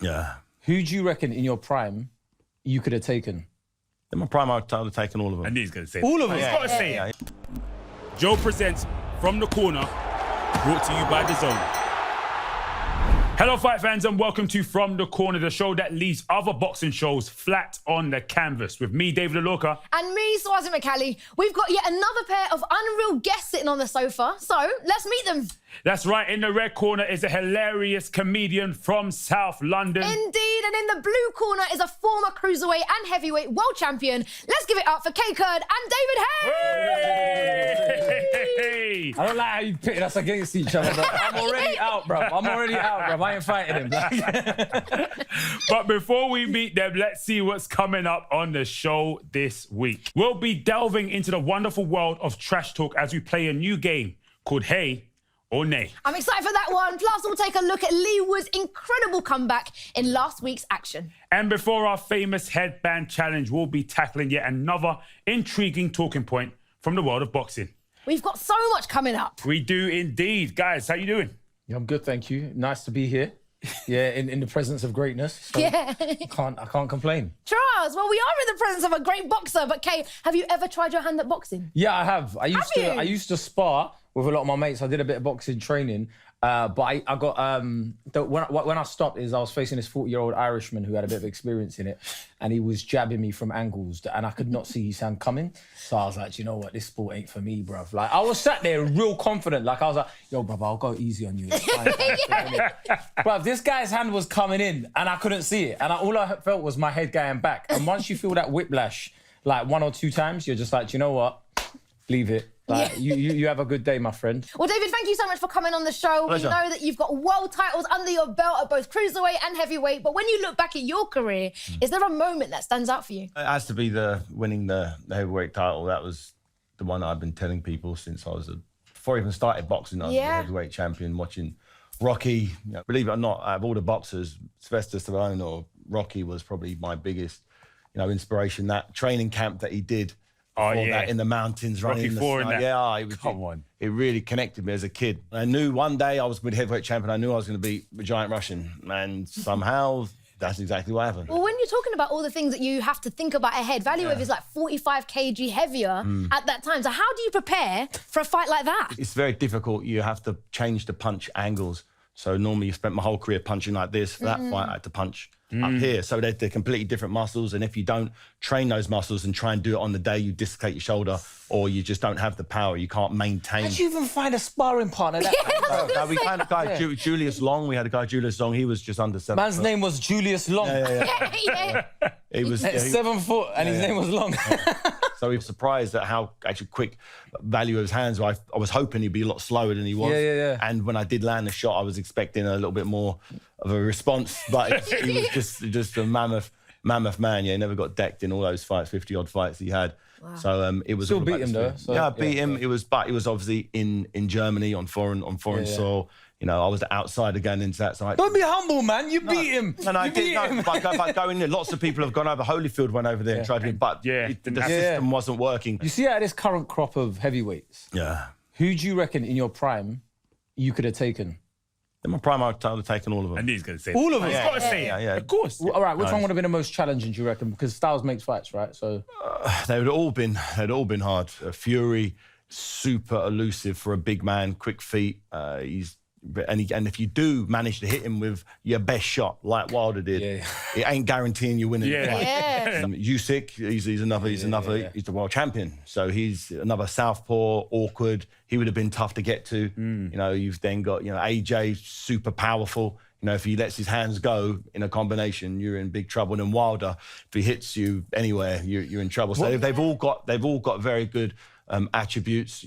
Yeah. Who do you reckon in your prime you could have taken? In my prime, I would have taken all of them. I knew he's going to say all of them. He's got to say it. Joe presents From the Corner, brought to you by DAZN. Hello, fight fans, and welcome to From the Corner, the show that leaves other boxing shows flat on the canvas. With me, David Alorka. And me, Swazy Macaly. We've got yet another pair of unreal guests sitting on the sofa, so let's meet them. That's right, in the red corner is a hilarious comedian from South London. Indeed, and in the blue corner is a former cruiserweight and heavyweight world champion. Let's give it up for Kae Kurd and David Haye! Hey! I don't like how you pitted us against each other, bro. I'm already out, bro. I ain't fighting him. But before we meet them, let's see what's coming up on the show this week. We'll be delving into the wonderful world of trash talk as we play a new game called Hey or Nay. I'm excited for that one. Plus, we'll take a look at Leigh Woods' incredible comeback in last week's action. And before our famous headband challenge, we'll be tackling yet another intriguing talking point from the world of boxing. We've got so much coming up. We do indeed. Guys, how you doing? Yeah, I'm good, thank you. Nice to be here. Yeah, in the presence of greatness. So Yeah. I can't complain. Charles, well, we are in the presence of a great boxer, but Kae, have you ever tried your hand at boxing? Yeah, I have. I you? used to spar with a lot of my mates. I did a bit of boxing training, but I got when I stopped is I was facing this 40-year-old Irishman who had a bit of experience in it, and he was jabbing me from angles, and I could not see his hand coming. So I was like, you know what, this sport ain't for me, bruv. Like I was sat there real confident, like I was like, yo, bruv, I'll go easy on you. It's fine, bruv, this guy's hand was coming in, and I couldn't see it, and all I felt was my head going back. And once you feel that whiplash, like 1 or 2 times, you're just like, do you know what, leave it. Like, you have a good day, my friend. Well, David, thank you so much for coming on the show. Pleasure. We know that you've got world titles under your belt at both cruiserweight and heavyweight, but when you look back at your career, is there a moment that stands out for you? It has to be winning the heavyweight title. That was the one I've been telling people since I was before I even started boxing. I was the heavyweight champion, watching Rocky. You know, believe it or not, out of all the boxers, Sylvester Stallone or Rocky was probably my biggest, inspiration. That training camp that he did. That in the mountains, running in the sun. Yeah, it really connected me as a kid. I knew one day I was going to be heavyweight champion. I knew I was going to beat the Giant Russian, and somehow that's exactly what happened. Well, when you're talking about all the things that you have to think about ahead, Valuev is like 45 kg heavier at that time. So how do you prepare for a fight like that? It's very difficult. You have to change the punch angles. So normally you spent my whole career punching like this. For that fight, I had to punch up here. So they're completely different muscles. And if you don't train those muscles and try and do it on the day, you dislocate your shoulder, or you just don't have the power. You can't maintain. How'd you even find a sparring partner? We found a guy, Julius Long. We had a guy, Julius Long. He was just under 7 Man's foot. name was Julius Long. He was 7 foot, and his name was Long. So we were surprised at how actually quick value of his hands were. I was hoping he'd be a lot slower than he was. And when I did land the shot, I was expecting a little bit more of a response. But he was just a mammoth man. Yeah, he never got decked in all those fights, 50-odd fights he had. Wow. So it was still beat him though. So, I beat him. It was, but it was obviously in Germany on foreign soil. I was the outsider going into that. So don't be humble, man. You beat him. No, I did. But going there, lots of people have gone over. Holyfield went over there and tried to, but the system wasn't working. You see, out of this current crop of heavyweights, who do you reckon in your prime you could have taken? In my prime, I would have taken all of them. I knew he's going to say all of them. He's got to say it. Of course. All right, which one would have been the most challenging, do you reckon? Because styles makes fights, right? So they'd all been hard. Fury, super elusive for a big man, quick feet. And if you do manage to hit him with your best shot, like Wilder did, it ain't guaranteeing you winning the fight. Usyk, he's the world champion. So he's another southpaw, awkward. He would have been tough to get to. You've then got AJ, super powerful. If he lets his hands go in a combination, you're in big trouble. And then Wilder, if he hits you anywhere, you're in trouble. So they've all got very good attributes.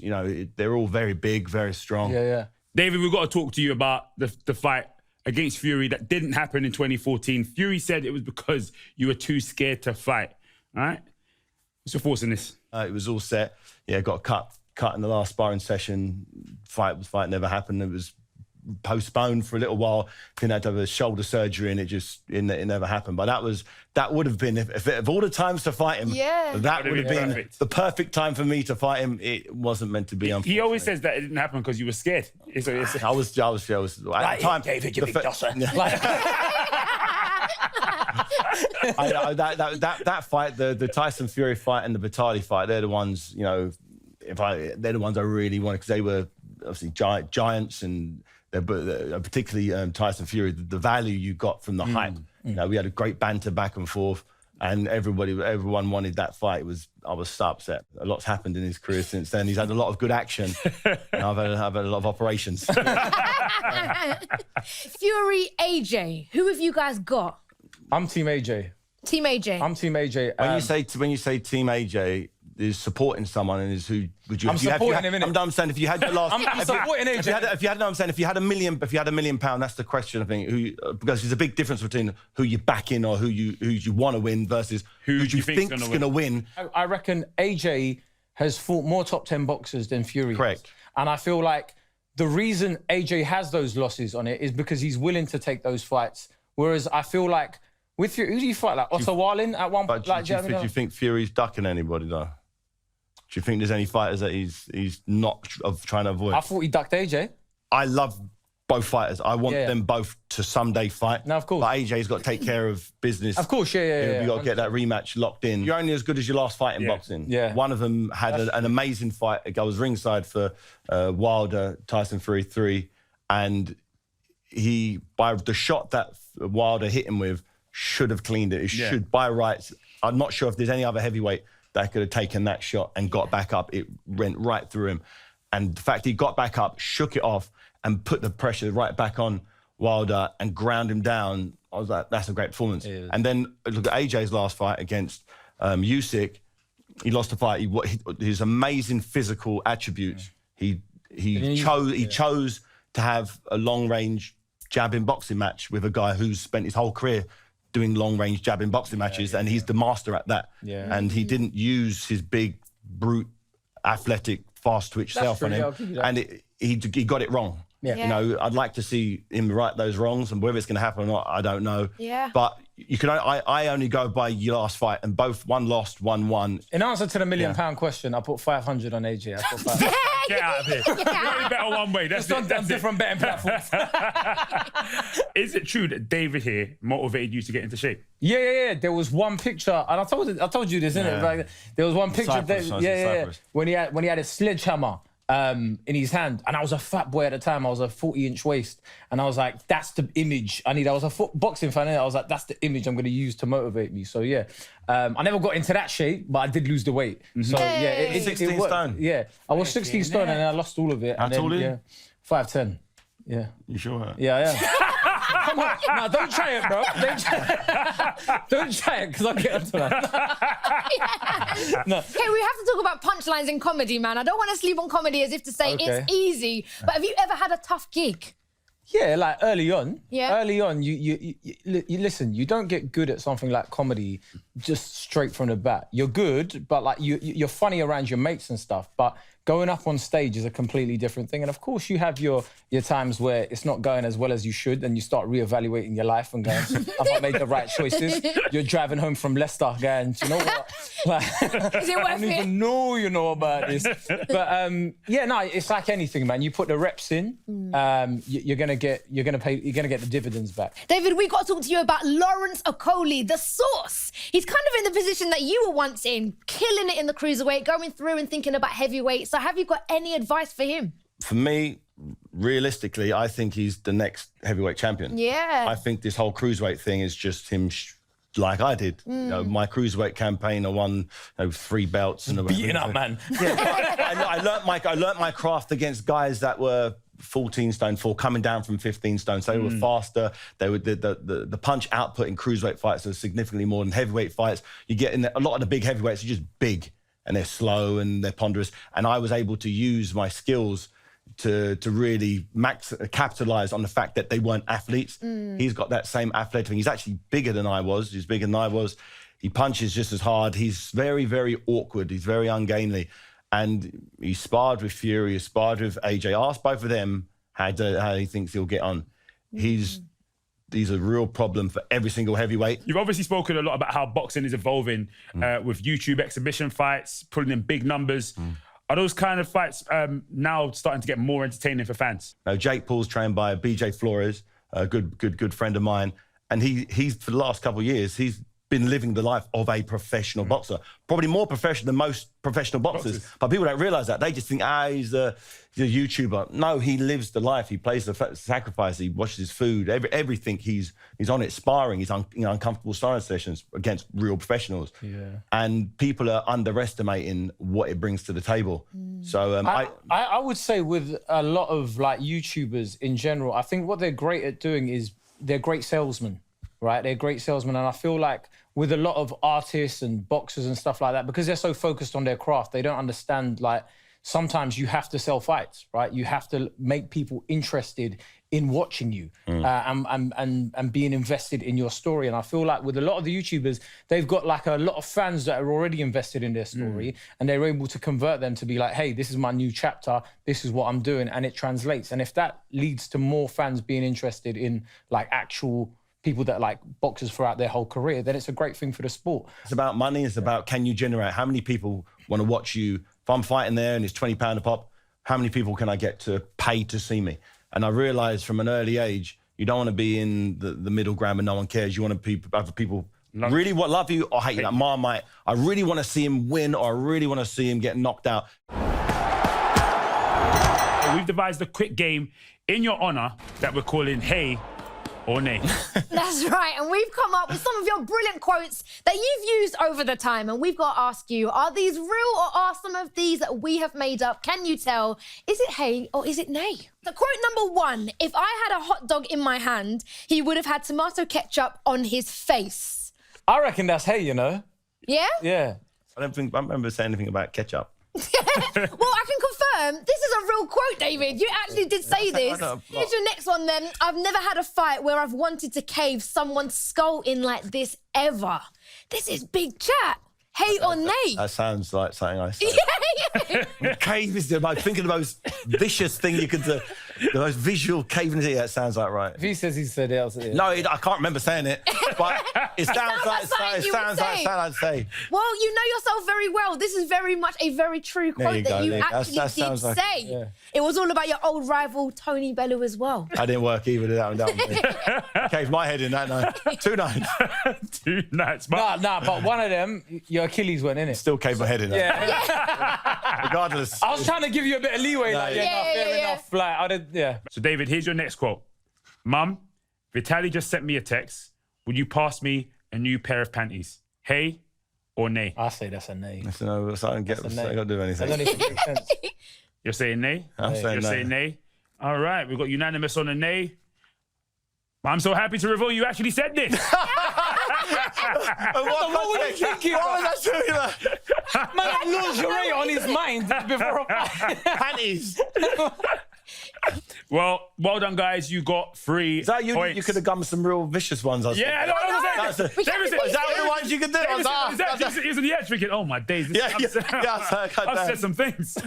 They're all very big, very strong. David, we've got to talk to you about the fight against Fury that didn't happen in 2014. Fury said it was because you were too scared to fight. All right? What's your thoughts on this? It was all set. Yeah, got cut in the last sparring session. Fight never happened. It was postponed for a little while. Then had to have a shoulder surgery, and it never happened. But that would have been if all the times to fight him. That would have been the perfect time for me to fight him. It wasn't meant to be. He always says that it didn't happen because you were scared. I was at the time. David, you big dosser. That fight, the Tyson Fury fight and the Vitali fight, they're the ones, you know, they're the ones I really wanted because they were obviously giants and particularly Tyson Fury, the value you got from the hype. You know, we had a great banter back and forth. And everyone wanted that fight. I was so upset. A lot's happened in his career since then. He's had a lot of good action. And I've had a lot of operations. Fury, AJ, who have you guys got? I'm Team AJ. Team AJ. I'm Team AJ. When you say Team AJ, is supporting someone and is who would you? I'm supporting him. I'm saying if you had the last. I'm supporting AJ. If you had £1 million, that's the question. I think because there's a big difference between who you back in or who you want to win versus who you think's going to win. I reckon AJ has fought more top 10 boxers than Fury. Correct. And I feel like the reason AJ has those losses on it is because he's willing to take those fights. Whereas I feel like with Fury, who do you fight? Like Okolie at one point? Do you think Fury's ducking anybody though? Do you think there's any fighters that he's not trying to avoid? I thought he ducked AJ. I love both fighters. I want them both to someday fight. No, of course. But AJ's got to take care of business. Of course, yeah. You've got to get that rematch locked in. You're only as good as your last fight in boxing. Yeah. One of them had an amazing fight. I was ringside for Wilder, Tyson Fury 3, and he, by the shot that Wilder hit him with, should have cleaned it. It should, by rights. I'm not sure if there's any other heavyweight that could have taken that shot and got back up. It went right through him. And the fact he got back up, shook it off, and put the pressure right back on Wilder and ground him down, I was like, that's a great performance. And then look at AJ's last fight against Usyk. He lost the fight. His amazing physical attributes. He chose to have a long-range jabbing boxing match with a guy who's spent his whole career doing long-range jabbing boxing matches, and he's the master at that. And he didn't use his big, brute, athletic, fast-twitch self on him, and he got it wrong. You know, I'd like to see him right those wrongs, and whether it's going to happen or not, I don't know. But you can. I only go by your last fight, and both one lost, one won. In answer to the £1 million question, I put 500 on AJ. I put 500. Get out of here. You only bet on one way. That's on different betting platforms. Is it true that David Haye motivated you to get into shape? Yeah. There was one picture, and I told you this, innit? Like, there was one picture. Cyprus. When he had a sledgehammer in his hand, and I was a fat boy at the time. I was a 40-inch waist, and I was like, that's the image I need. I was a boxing fan, and I was like, that's the image I'm going to use to motivate me. So yeah, I never got into that shape, but I did lose the weight. So yeah, 16 stone. Yeah, I was 16 stone, and I lost all of it. How tall are you? 5'10". Yeah. You sure? Yeah. Come on. No, don't try it, bro. Don't try it, because I'll get onto that. No. Okay, we have to talk about punchlines in comedy, man. I don't want to sleep on comedy as if to say it's easy. But have you ever had a tough gig? Yeah, like early on. Yeah. Early on, you listen, you don't get good at something like comedy just straight from the bat. You're good, but like you're funny around your mates and stuff. But going up on stage is a completely different thing. And of course, you have your times where it's not going as well as you should, and you start reevaluating your life and going, have I made the right choices? You're driving home from Leicester going, do you know what? Like, is it worth I don't even know you know about this. But it's like anything, man. You put the reps in, you're gonna get the dividends back. David, we got to talk to you about Lawrence Okolie, the Source. He's kind of in the position that you were once in, killing it in the cruiserweight, going through and thinking about heavyweight. So have you got any advice for him? For me, realistically, I think he's the next heavyweight champion. Yeah. I think this whole cruiserweight thing is just him like I did. You know, my cruiserweight campaign, I won 3 belts. And beating up, man. Yeah. I learnt my craft against guys that were 14 stone 4 coming down from 15 stone, so they were faster. They were the punch output in cruiserweight fights was significantly more than heavyweight fights. You get in a lot of the big heavyweights are just big and they're slow and they're ponderous, and I was able to use my skills to really capitalize on the fact that they weren't athletes. He's got that same athletic thing. He's actually bigger than I was. He's bigger than I was. He punches just as hard. He's very, very awkward. He's very ungainly. And he sparred with Fury, he sparred with AJ. Ask both of them how he thinks he'll get on. He's a real problem for every single heavyweight. You've obviously spoken a lot about how boxing is evolving with YouTube exhibition fights, pulling in big numbers. Are those kind of fights now starting to get more entertaining for fans? Now, Jake Paul's trained by BJ Flores, a good friend of mine. And he's for the last couple of years, he's been living the life of a professional boxer. Probably more professional than most professional boxers. But people don't realise that. They just think, he's a YouTuber. No, he lives the life. He plays the sacrifice. He washes his food. Everything. He's on it, sparring. He's uncomfortable sparring sessions against real professionals. Yeah. And people are underestimating what it brings to the table. So I would say with a lot of like YouTubers in general, I think what they're great at doing is they're great salesmen. Right, they're great salesmen, and I feel like with a lot of artists and boxers and stuff like that, because they're so focused on their craft, they don't understand like sometimes you have to sell fights, right? You have to make people interested in watching you and being invested in your story. And I feel like with a lot of the YouTubers, they've got like a lot of fans that are already invested in their story, and they're able to convert them to be like, hey, this is my new chapter, this is what I'm doing, and it translates. And if that leads to more fans being interested in like actual people that like boxers throughout their whole career, then it's a great thing for the sport. It's about money. It's about, can you generate? How many people want to watch you? If I'm fighting there and it's £20 a pop, how many people can I get to pay to see me? And I realised from an early age, you don't want to be in the middle ground and no one cares. You want to have people really love you or hate you. Like Marmite, I really want to see him win, or I really want to see him get knocked out. We've devised a quick game in your honour that we're calling Hey or Nay. That's right, and we've come up with some of your brilliant quotes that you've used over the time, and we've got to ask you, are these real or are some of these that we have made up? Can you tell? Is it hey or is it nay? So quote number 1, if I had a hot dog in my hand, he would have had tomato ketchup on his face. I reckon that's hey, you know? Yeah? Yeah. I remember saying anything about ketchup. Well, I can confirm, this is a real quote, David. You actually did say this. Here's your next one then. I've never had a fight where I've wanted to cave someone's skull in like this ever. This is big chat. Hey or nay? That sounds like something I said. Yeah. Cave is the thinking the most vicious thing you could do. The most visual cave. Yeah, it sounds like right. If he says he said it, I'll say it. No, I can't remember saying it, but it sounds like something I'd say. Well, you know yourself very well. This is very much a very true quote that you actually did say. Yeah. It was all about your old rival, Tony Bellew, as well. I didn't work either. That one. Caved my head in that night. 2 nights. 2 nights. Nah, but one of them, your Achilles went in it. Still caved my head in that. Yeah. Regardless. I was trying to give you a bit of leeway. Fair enough. Like, I did, yeah. So, David, here's your next quote. Mum, Vitaly just sent me a text. Would you pass me a new pair of panties? Hey or nay? I say that's a nay. That's a no. I don't got to do anything. That don't even make sense. You're saying nay? I'm saying You're nay. saying nay? All right, we've got unanimous on a nay. I'm so happy to reveal you actually said this. What were you thinking? What was I doing? Man had lingerie on his mind before a fight. Panties. Well done, guys. You got 3 Is that you? points. You could have gone some real vicious ones. Yeah, no, Is that the ones you could do? He was in the edge thinking, oh my days. I've said some things.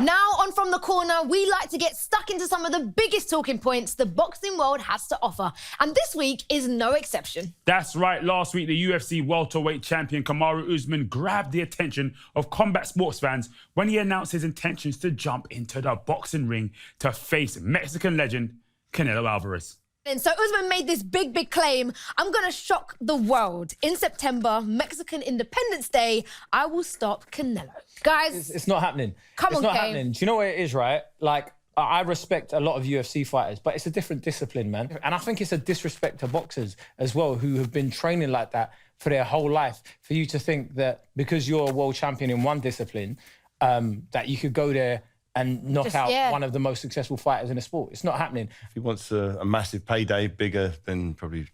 Now on From the Corner, we like to get stuck into some of the biggest talking points the boxing world has to offer. And this week is no exception. That's right. Last week, the UFC welterweight champion Kamaru Usman grabbed the attention of combat sports fans when he announced his intentions to jump into the boxing ring to face Mexican legend Canelo Alvarez. And so Usman made this big claim. I'm going to shock the world. In September, Mexican Independence Day, I will stop Canelo. Guys, it's not happening. Come on, it's not Kae. happening. Do you know what it is, right? Like, I respect a lot of UFC fighters, but it's a different discipline, man. And I think it's a disrespect to boxers as well, who have been training like that for their whole life. For you to think that because you're a world champion in one discipline, that you could go there and knock out one of the most successful fighters in the sport. It's not happening. If he wants a massive payday, bigger than probably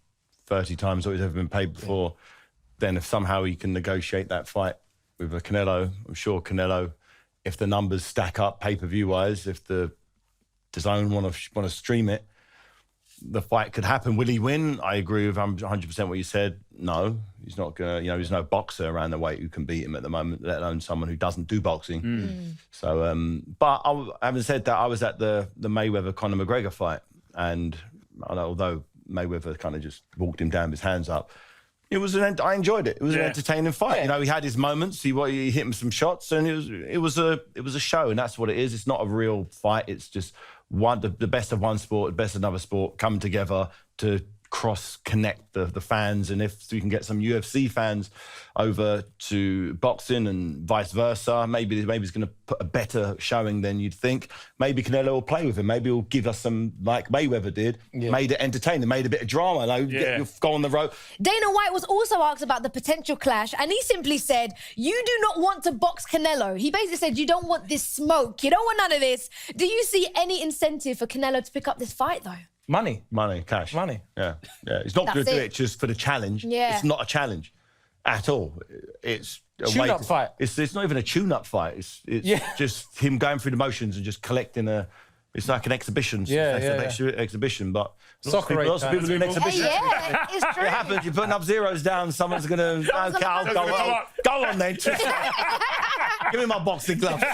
30 times what he's ever been paid before, then if somehow he can negotiate that fight with a Canelo, I'm sure Canelo, if the numbers stack up pay-per-view wise, if the DAZN want to stream it, the fight could happen. Will he win? I agree with 100% what you said. No, he's not going to, there's no boxer around the weight who can beat him at the moment, let alone someone who doesn't do boxing. So, but having said that, I was at the Mayweather-Conor McGregor fight, and although Mayweather kind of just walked him down with his hands up, I enjoyed it. It was an entertaining fight. He had his moments. He hit him some shots, and it was a show, and that's what it is. It's not a real fight. It's just the best of one sport, the best of another sport come together to cross-connect the fans, and if we can get some UFC fans over to boxing and vice versa, maybe he's going to put a better showing than you'd think. Maybe Canelo will play with him. Maybe he'll give us some, like Mayweather did, made it entertaining, made a bit of drama, like go on the road. Dana White was also asked about the potential clash, and he simply said, "You do not want to box Canelo." He basically said, "You don't want this smoke. You don't want none of this." Do you see any incentive for Canelo to pick up this fight, though? Money, cash. Money. Yeah. It's not going to do it just for the challenge. Yeah. It's not a challenge at all. It's a Tune-up fight. It's not even a tune-up fight. It's just him going through the motions and just collecting a... It's like an exhibition. Exhibition, but Soccer lots of people do an exhibition. Yeah, it's true. It happens. You're putting up zeros down. Someone's going to... Go on then. Give me my boxing gloves.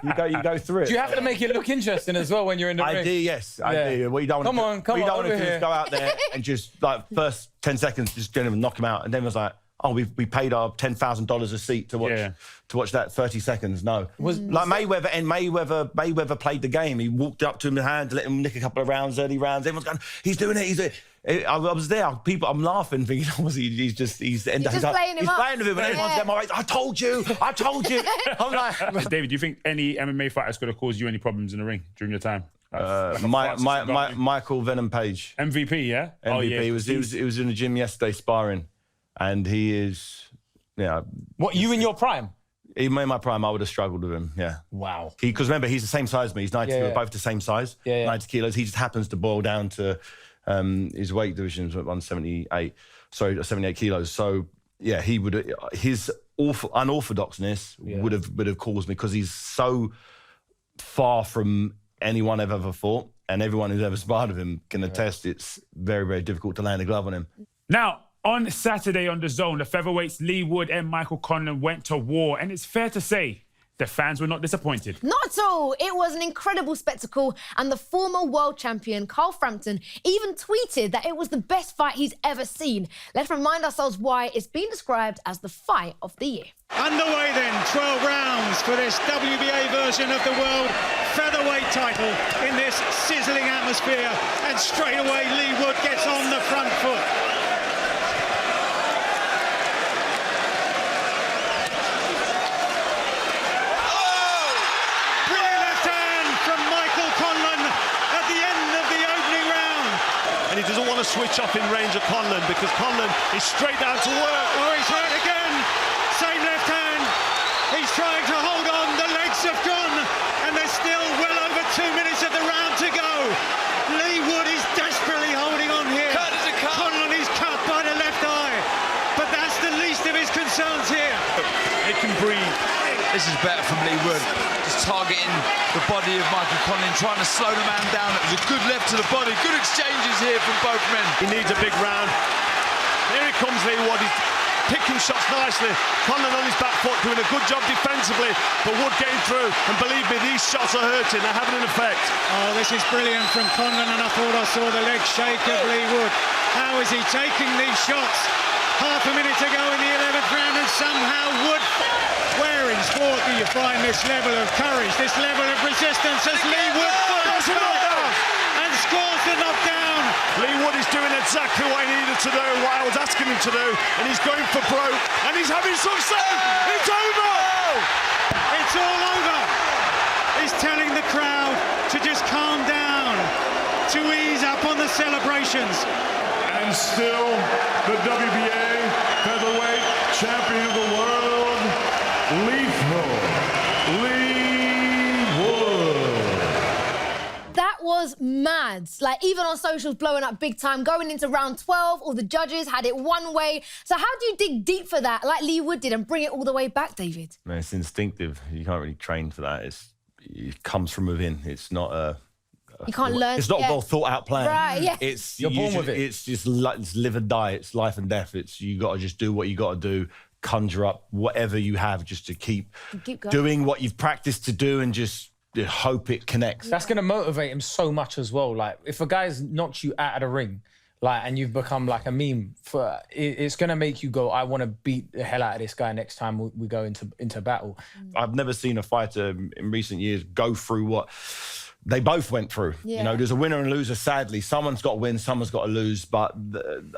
You go through it. Do you have to make it look interesting as well when you're in the ring? I do, yes. I do. What you don't want to do is go out there and just, like, first 10 seconds, just get him and knock him out. And then it was like, oh, we paid our $10,000 a seat to watch that 30 seconds. No. Like Mayweather, and Mayweather played the game. He walked up to him in the hand, let him nick a couple of rounds, early rounds. Everyone's going, he's doing it, I was there. I'm laughing, thinking, he's playing with him, and everyone's going, all right, I told you. I'm like... David, do you think any MMA fighters could have caused you any problems in the ring during your time? Michael Venom Page. MVP, yeah? MVP. Oh, yeah. He was in the gym yesterday sparring, and he is, What, you in your prime? Even in my prime, I would have struggled with him, yeah. Wow. Because remember, he's the same size as me. He's 90 kilos, both the same size, 90 kilos. He just happens to boil down to his weight divisions at 78 kilos. So, yeah, he would, his unorthodoxness would have caused me, because he's so far from anyone I've ever fought, and everyone who's ever sparred with him can attest it's very, very difficult to land a glove on him. Now, on Saturday on DAZN, the featherweights Leigh Woods and Michael Conlan went to war, and it's fair to say the fans were not disappointed. Not at all. It was an incredible spectacle, and the former world champion, Carl Frampton, even tweeted that it was the best fight he's ever seen. Let's remind ourselves why it's been described as the fight of the year. Underway then, 12 rounds for this WBA version of the world featherweight title in this sizzling atmosphere, and straight away Leigh Woods gets on the front foot. And he doesn't want to switch up in range of Conlan, because Conlan is straight down to work. Oh, he's hurt again. Same left hand. He's trying to hold on. The legs have gone, and there's still well over 2 minutes of the round to go. Leigh Woods is desperately holding on here. Conlan is cut by the left eye, but that's the least of his concerns here. It can breathe. This is better from Leigh Woods. Just targeting the body of Michael Conlan, trying to slow the man down. It was a good left to the body. Good exchanges here from both men. He needs a big round. Here it comes, Leigh Woods. He's picking shots nicely. Conlan on his back foot, doing a good job defensively, but Wood getting through. And believe me, these shots are hurting. They're having an effect. Oh, this is brilliant from Conlan, and I thought I saw the leg shake of Leigh Woods. How is he taking these shots? Half a minute to go in the 11th round, and somehow Wood... Where in sport do you find this level of courage, this level of resistance as Leigh Woods falls back and scores the knockdown? Leigh Woods is doing exactly what he needed to do, what I was asking him to do, and he's going for broke, and he's having success. It's over! It's all over. He's telling the crowd to just calm down, to ease up on the celebrations. And still the WBA featherweight champion of the world, Leigh Woods. That was mad. Like, even on socials, blowing up big time. Going into round 12, all the judges had it one way. So how do you dig deep for that, like Leigh Woods did, and bring it all the way back, David? Man, it's instinctive. You can't really train for that. It comes from within. It's not a... You can't learn. It's not a well thought out plan. Right, yeah. You're born with it. It's just it's live and die. It's life and death. You got to just do what you got to do. Conjure up whatever you have just to keep going. Doing what you've practiced to do, and just hope it connects. That's going to motivate him so much as well. Like, if a guy's knocked you out of the ring, like, and you've become like a meme, it's going to make you go, I want to beat the hell out of this guy next time we go into battle. I've never seen a fighter in recent years go through what they both went through. Yeah. You know, there's a winner and a loser, sadly. Someone's got to win, someone's got to lose, but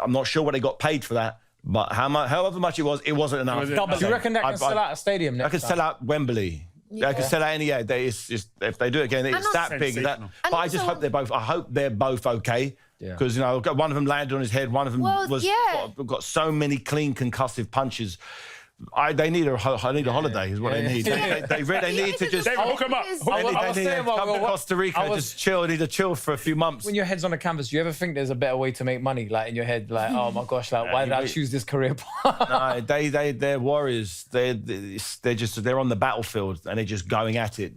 I'm not sure what they got paid for that. But however much it wasn't enough. Do you reckon that can sell out a stadium next I could time? sell out Wembley. I could sell out any. Yeah, it's just, if they do it again, it's that big. But I just hope they're both okay. Because you know, one of them landed on his head. One of them got so many clean concussive punches. They need a holiday, is what they need. They need to just hook them up. They need to come to Costa Rica, just chill. They need to chill for a few months. When your head's on the canvas, do you ever think there's a better way to make money? Like in your head, like, oh my gosh, like why did I choose this career path? No, they're warriors. They're on the battlefield and they're just going at it.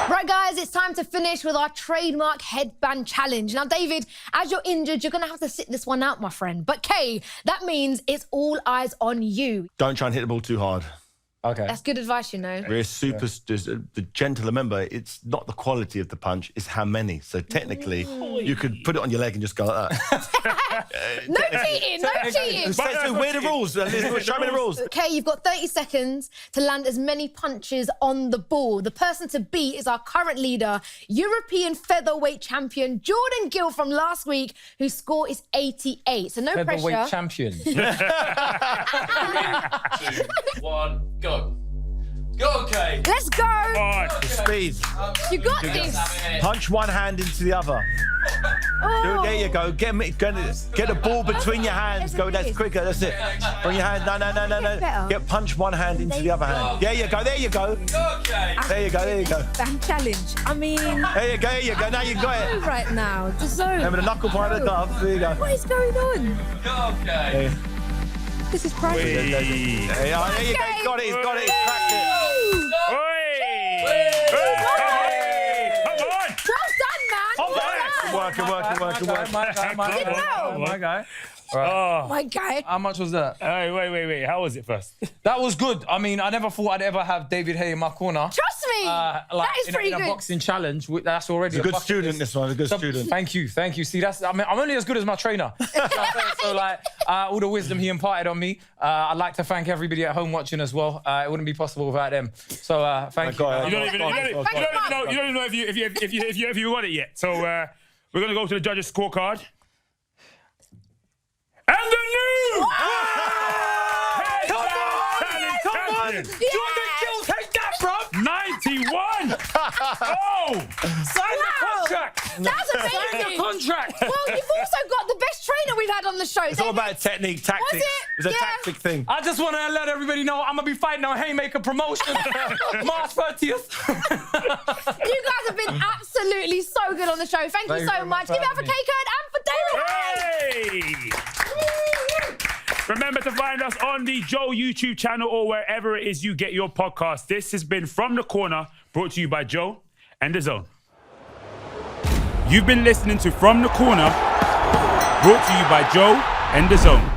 Right, guys, it's time to finish with our trademark headband challenge. Now, David, as you're injured, you're going to have to sit this one out, my friend. But Kae, that means it's all eyes on you. Don't try and hit the ball too hard. Okay. That's good advice, you know. We're the gentle, remember, it's not the quality of the punch, it's how many. So technically, you could put it on your leg and just go like that. No cheating, no cheating. So where are the rules? Show me the rules. Okay, you've got 30 seconds to land as many punches on the ball. The person to beat is our current leader, European featherweight champion Jordan Gill from last week, whose score is 88. So no pressure. Featherweight champion. 3, 2, 1, go. Go, Kae. Let's go. Speed. You got this. Punch one hand into the other. Oh. There you go. Get the ball between your hands. Go. That's quicker. That's it. Bring your hand. No. Get punch one hand into the other hand. There you go. There you go. Go, Kae. There you go. There you go. Band challenge. I mean, There you go. There you go. Now you got it. right now. DAZN. Remember the knuckle point of the glove. There you go. What is going on? Go, Kae. This is priceless. There you go. He's got it. He's got it. He's cracked it. Working. My guy. My guy. How much was that? Hey, wait. How was it first? That was good. I mean, I never thought I'd ever have David Haye in my corner. Trust me. That is pretty in good. a boxing challenge, that's already He's a good bucket student, list. this one. A good student. Thank you. See, I'm only as good as my trainer. So, like, all the wisdom he imparted on me, I'd like to thank everybody at home watching as well. It wouldn't be possible without them. So, thank you. You don't even know if you got it yet. So we're gonna go to the judges' scorecard. And the new Come on! Jordan Gill, take that, bro! 91! Sign the contract! That's amazing. Sign the contract! Well, you've also got the best trainer we've had on the show. It's all about technique, tactics. Was it? It's a Yeah. tactic thing. I just want to let everybody know I'm going to be fighting on Haymaker Promotions March 30th. You guys have been absolutely so good on the show. Thank you so much. Give it up for Kae Kurd and for David Haye. Remember to find us on the Joe YouTube channel or wherever it is you get your podcast. This has been From the Corner, brought to you by Joe and DAZN. You've been listening to From the Corner, brought to you by Joe and DAZN.